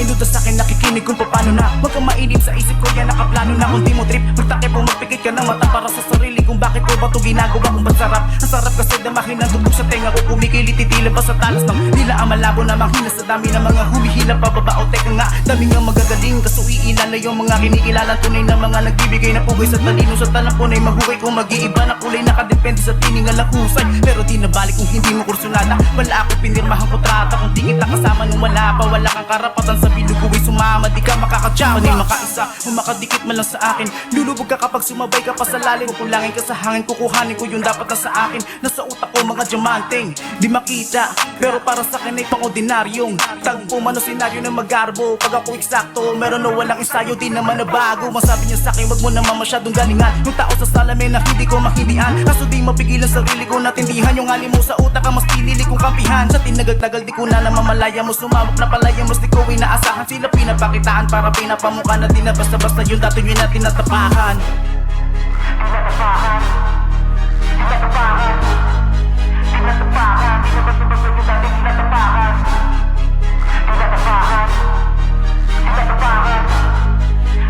Sunod na sa'kin nakikinig kung paano na. Huwag kang mainip sa isip ko, yan nakaplano na. Kung di mo trip, magtakip o magpikit ka ng mata para sa sarili kung bakit ko ba ito ginagawa kung ba't sarap. Ang sarap kasi damahin ang tugtog sa tenga ko. Kumikilit titila ba sa talas ng dila ang malabo na manghina sa dami ng mga humihila pababa o teka nga. Dami nga magagaling kaso iilan na yung mga kinikilala tunay na mga nagbibigay na pugay sa talino sa talampunay. Mahuhay kung mag-iiba na kulay nakadepende sa tiningal ng husay. Pero di nabalik kung hindi mo kursunada. Wala ako pinirmahang kontrata kung di kita kasama nung wala pa. Wala kang karapatan sa biluguay sumama. Di ka makakatsama Panay makaisa o makadikit man lang sa akin. Lulubog ka kapag sumabay ka pa sa lalim. Kukulangin ka sa hangin, kukuhanin ko yung dapat na sa akin. Nasa utak ko mga diamanteng di makita, pero para sa akin ay pang-ordinaryong tagpo man o senaryo na magarbo. Pag ako eksakto, meron o walang ensayo, di naman na bago. Masabi niya sa akin, wag mo naman masyadong galingan. Yung tao sa salamin na hindi ko mahindian. Kaso di mapigilan sarili ko natindihan. Yung hali mo sa utak ang mas pinili kong kampihan. Sa tinagal-tagal di ko na namamalaya mo. Sumamok na palaya mo, di ko inaasahan. Sila pinapakitaan para pinapamukha na di na basta-basta yung dati nyo na tinatapakan. Tinatapakan, tinatapakan, tinatapakan, di na basta-basta yung dati tinatapakan. Tinatapakan, tinatapakan,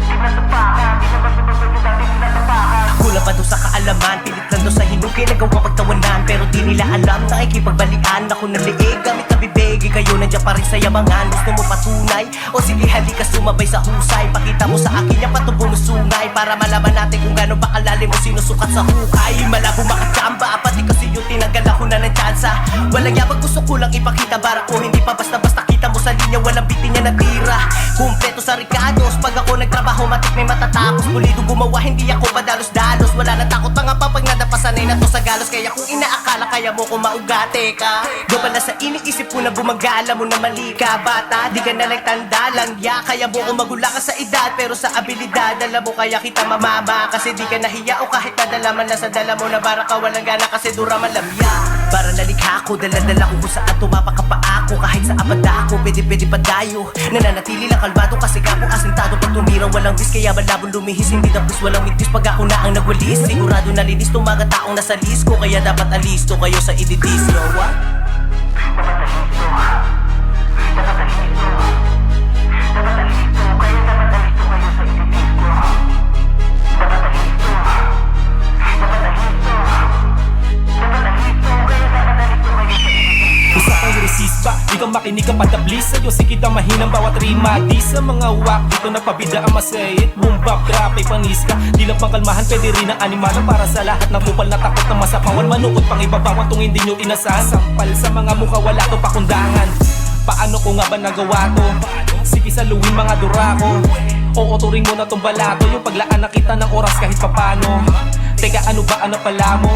tinatapakan, di na basta-basta yung dati tinatapakan. Kulang pa doon sa kaalaman, pilit lang doon sa hinugin, nagawa pagtawanan. Pero di nila alam na ikipagbalian. Ako naliig, gamit na bibig, kayo nandiyan pa rin sa yabangan. Gusto mo patunay? O sige halika sumabay sa husay. Pakita mo sa akin yung patubong mo sungay, para malaman natin kung gano'n ba kalalim mo sinusukat sa hukay. Malabo makachamba, pati kasi yung tinanggal ako na ng tsansa. Walang yabag, gusto ko lang ipakita bara ko. Hindi pa basta-basta kita mo sa linya, walang bitin niya natira. Kumpleto sa Ricardos, pag ako nagtrabaho matik may matatapos. Pulido gumawa, hindi ako padalos-dalos. Wala na takot pa nga pa pag nadapasanay na to sa galos. Kaya kung inaakala kaya mo kung maugate ka, do pala sa iniisip ko na bumagala mo na mali ka. Bata, di ka na nagtanda lang ya. Kaya mo kung magula ka sa edad, pero sa abilidad alam mo kaya kita mamama. Kasi di ka nahiya o kahit nadala man na sa dala mo na bara ka walang gana kasi dura malamya. Para nalikha ko, dala-dala ko kung saan tumapakapa ako. Kahit sa abada ako, pwede-pwede pa tayo. Nananatili lang kalmado kasi ka po asintado. Pag tumira walang bis, kaya malabong lumihis. Hindi na plus, walang mitis pag ako na ang nagwalis. Sigurado na linis tong mga taong nasa list ko. Kaya dapat alisto kayo sa ididis. Yo, what? Di ka makinig ka padablis sa'yo, sige ka mahinang bawat rima. Di sa mga wak, dito na pabida ang masayit. Boom bap, trap, ay panis ka. Di lang pang kalmahan, pwede rin ang animalan. Para sa lahat ng kupal na takot na masapawan. Manuot pang ibabawan tung hindi nyo inasasampal. Sa mga mukha wala to pakundangan. Paano ko nga ba nagawa to? Sige saluhin mga durako. Oo, turing mo na tong balato. Yung paglaan na kita ng oras kahit papano. Teka, ano ba ang napala mo?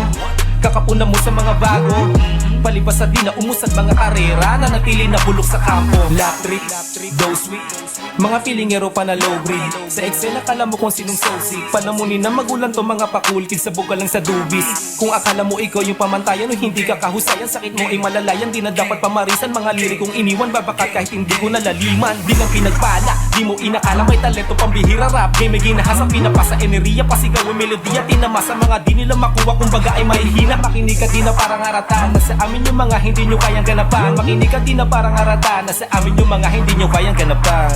Kakapunan mo sa mga bago. Palibas sa di na umusad mga karera na natili na bulok sa kampo. Lap trick, do sweet, mga pilingero pa na low grade. Sa Excel akala mo kung sinong sosig. Panamunin na magulang to mga pakulkid. Sabog ka lang sa dubis. Kung akala mo ikaw yung pamantayan o hindi ka kahusayan, sakit mo ay malalayan. Di na dapat pamarisan mga lirikong iniwan. Babakat kahit hindi ko nalaliman. Di lang pinagpala, di mo inakala may talento pambihira. Rap game may ginahasa, pinapasa enerhiya. Pasigaw ang melodiya, tinamasa mga di nila makuha. Kung baga ay mahihina. Makinig ka di na parang haratan. Nasa amin yung mga hindi nyo kayang ganapan. Makinig ka di na parang haratan. Nasa amin yung mga hindi nyo kayang ganapan.